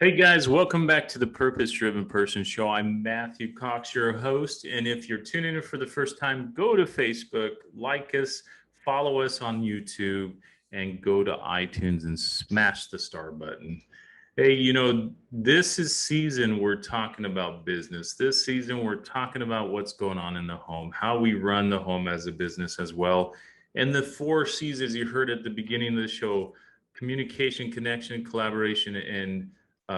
Hey guys, welcome back to the Purpose Driven Person Show. I'm Matthew Cox, your host. And if you're tuning in for the first time, go to Facebook, like us, follow us on YouTube, and go to iTunes and smash the star button. Hey, this is season we're talking about business. This season we're talking about what's going on in the home, how we run the home as a business as well. And the four C's, as you heard at the beginning of the show: communication, connection, collaboration, and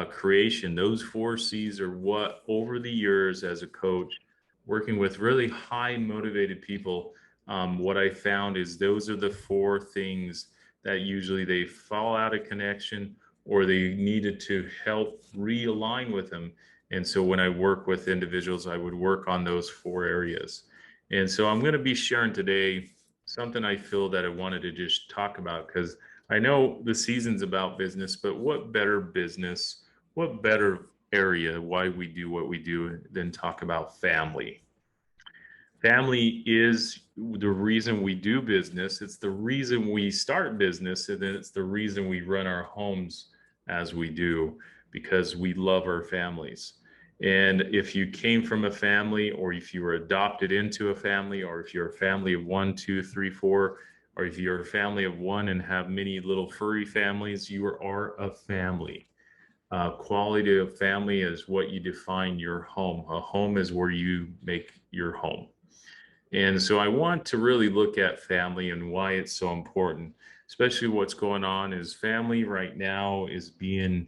creation. Those four C's are what, over the years as a coach, working with really high motivated people, what I found is those are the four things that usually they fall out of connection or they needed to help realign with them. And so when I work with individuals, I would work on those four areas. And so I'm going to be sharing today something I feel that I wanted to just talk about, because I know the season's about business, but what better business, what better area, why we do what we do, than talk about family? Family is the reason we do business. It's the reason we start business, and then it's the reason we run our homes as we do, because we love our families. And if you came from a family, or if you were adopted into a family, or if you're a family of one, two, three, four, or if you're a family of one and have many little furry families, you are a family. Quality of family is what you define your home. A home is where you make your home. And so I want to really look at family and why it's so important, especially what's going on is family right now is being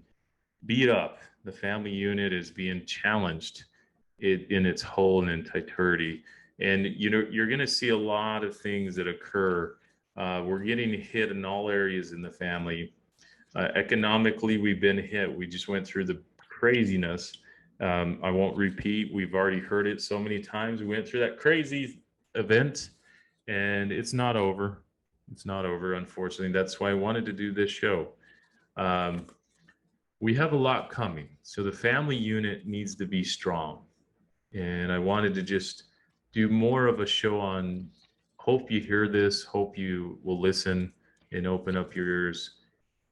beat up. The family unit is being challenged in its whole and entirety. And you're going to see a lot of things that occur. We're getting hit in all areas in the family. Economically, we've been hit. We just went through the craziness. I won't repeat. We've already heard it so many times. We went through that crazy event, and it's not over. It's not over, unfortunately. That's why I wanted to do this show. We have a lot coming. So the family unit needs to be strong. And I wanted to just do more of a show on, hope you hear this, hope you will listen and open up your ears.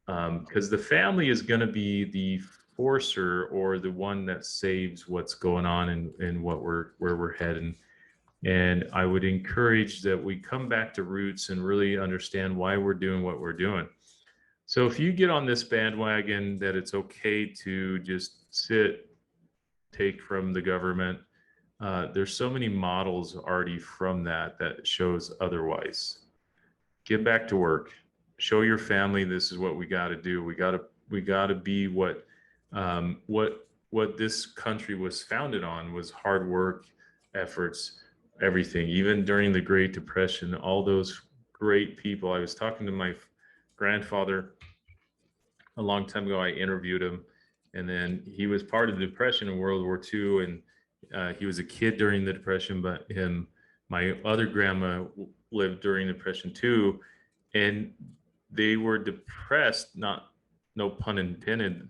Because the family is going to be the forcer, or the one that saves what's going on and where we're heading. And I would encourage that we come back to roots and really understand why we're doing what we're doing. So if you get on this bandwagon that it's okay to just sit, take from the government, there's so many models already from that shows otherwise. Get back to work. Show your family this is what we got to do. We got to be what this country was founded on, was hard work, efforts, everything. Even during the Great Depression, all those great people. I was talking to my grandfather a long time ago. I interviewed him, and then he was part of the Depression in World War II, and he was a kid during the Depression. But my other grandma lived during the Depression too, and they were depressed. Not, no pun intended.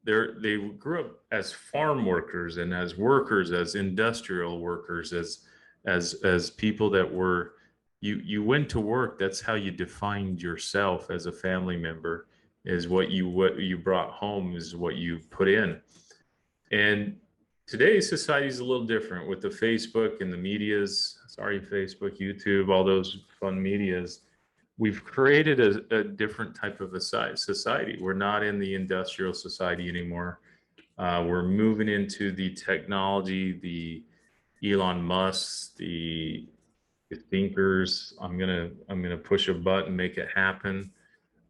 They grew up as farm workers and as workers, as industrial workers, as people that were, you went to work. That's how you defined yourself as a family member, is what you brought home is what you put in. And today's society is a little different with the Facebook and the medias. Sorry, Facebook, YouTube, all those fun medias. We've created a different type of a society. We're not in the industrial society anymore. We're moving into the technology, the Elon Musk, the thinkers. I'm gonna push a button, make it happen.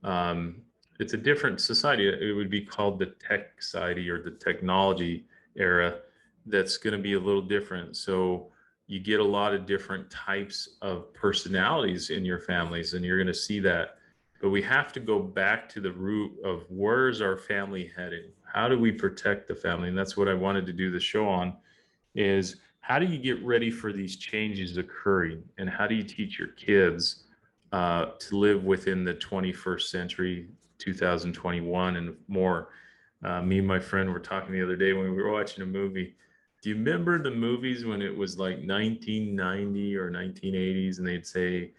It's a different society. It would be called the tech society, or the technology era. That's going to be a little different. So you get a lot of different types of personalities in your families, and you're going to see that. But we have to go back to the root of, where's our family heading? How do we protect the family? And that's what I wanted to do the show on, is how do you get ready for these changes occurring, and how do you teach your kids to live within the 21st century, 2021 and more. Me and my friend were talking the other day when we were watching a movie. Do you remember the movies when it was like 1990 or 1980s, and they'd say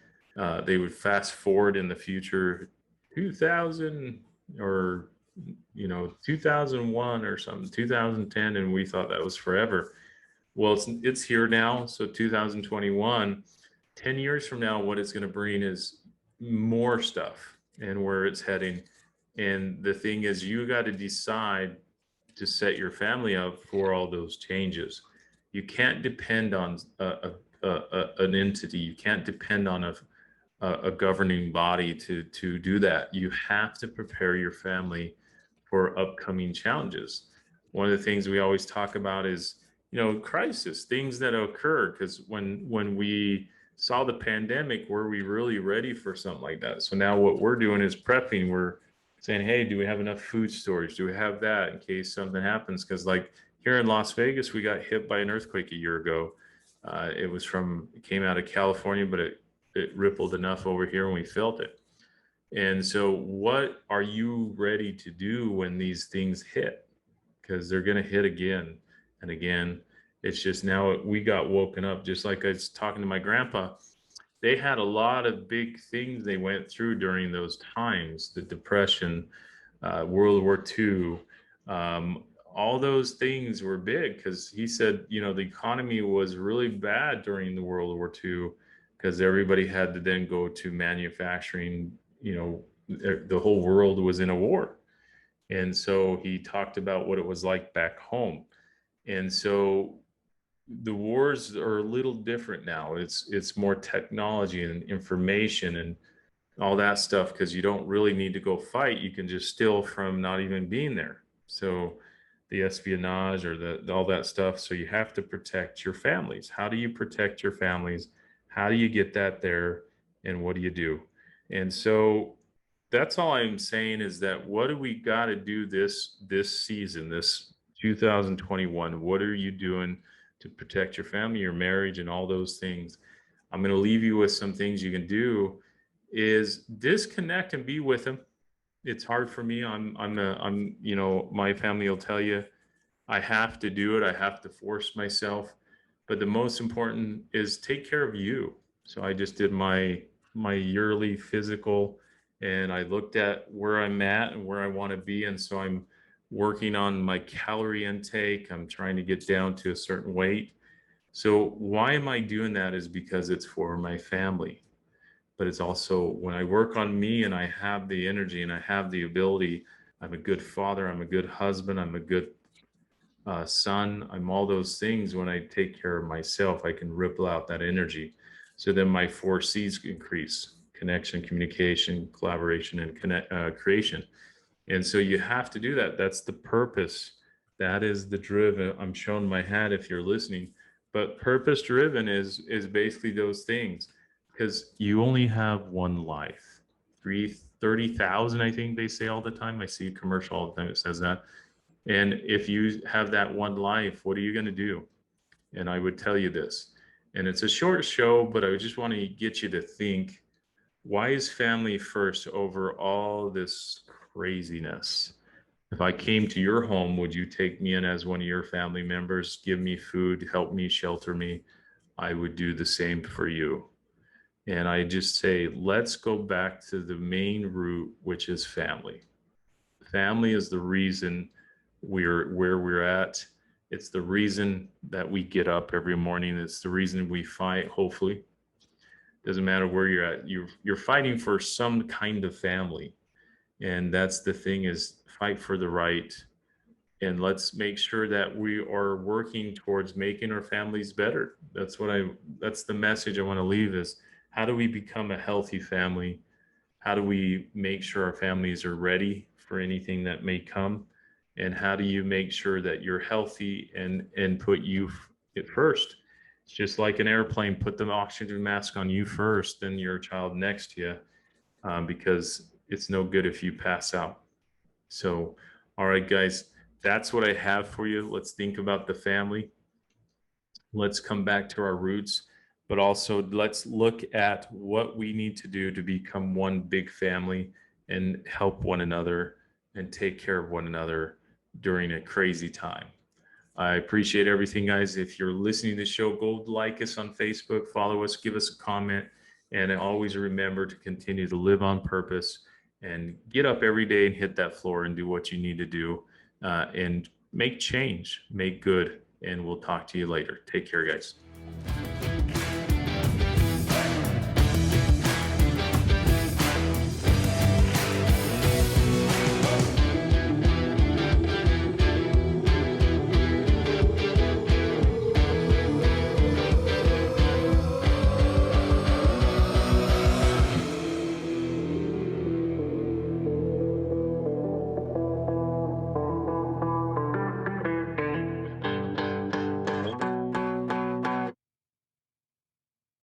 they would fast forward in the future, 2000 or 2001 or something, 2010, and we thought that was forever. Well, it's here now. So 2021, 10 years from now, what it's going to bring is more stuff and where it's heading. And the thing is, you got to decide to set your family up for all those changes. You can't depend on an entity. You can't depend on a governing body to do that. You have to prepare your family for upcoming challenges. One of the things we always talk about is, crisis, things that occur. Because when we saw the pandemic, were we really ready for something like that? So now what we're doing is prepping. We're saying, hey, do we have enough food storage? Do we have that in case something happens? Because like here in Las Vegas, we got hit by an earthquake a year ago. It came out of California, but it rippled enough over here and we felt it. And so what are you ready to do when these things hit? Because they're going to hit again and again. It's just now we got woken up, just like I was talking to my grandpa. They had a lot of big things they went through during those times, the Depression, World War II. All those things were big because he said, the economy was really bad during the World War II because everybody had to then go to manufacturing. The whole world was in a war. And so he talked about what it was like back home. And so the wars are a little different now. It's more technology and information and all that stuff because you don't really need to go fight. You can just steal from not even being there. So the espionage or all that stuff. So you have to protect your families. How do you protect your families? How do you get that there? And what do you do? And so that's all I'm saying is that what do we got to do this season, this 2021? What are you doing to protect your family, your marriage, and all those things? I'm going to leave you with some things you can do is disconnect and be with them. It's hard for me. My family will tell you I have to do it. I have to force myself. But the most important is take care of you. So I just did my yearly physical and I looked at where I'm at and where I want to be. And so I'm working on my calorie intake. I'm trying to get down to a certain weight. So why am I doing that is because it's for my family. But it's also when I work on me and I have the energy and I have the ability, I'm a good father, I'm a good husband, I'm a good son, I'm all those things. When I take care of myself, I can ripple out that energy. So then my 4C's increase: connection, communication, collaboration, and creation. And so you have to do that. That's the purpose. That is the driven. I'm showing my hat if you're listening, but purpose driven is basically those things because you only have one life. 30,000, I think they say all the time. I see a commercial all the time that says that. And if you have that one life, what are you going to do? And I would tell you this. And it's a short show, but I just want to get you to think, why is family first over all this craziness? If I came to your home, would you take me in as one of your family members, give me food, help me, shelter me? I would do the same for you. And I just say, let's go back to the main root, which is family. Family is the reason we're where we're at. It's the reason that we get up every morning. It's the reason we fight, hopefully. Doesn't matter where you're at. You're fighting for some kind of family. And that's the thing is fight for the right. And let's make sure that we are working towards making our families better. That's the message I want to leave is how do we become a healthy family? How do we make sure our families are ready for anything that may come? And how do you make sure that you're healthy and put you at first? It's just like an airplane, put the oxygen mask on you first, then your child next to you, because it's no good if you pass out. So, all right, guys, that's what I have for you. Let's think about the family. Let's come back to our roots, but also let's look at what we need to do to become one big family and help one another and take care of one another during a crazy time. I appreciate everything, guys. If you're listening to the show, go like us on Facebook, follow us, give us a comment, and always remember to continue to live on purpose and get up every day and hit that floor and do what you need to do, and make change, make good. And we'll talk to you later. Take care, guys.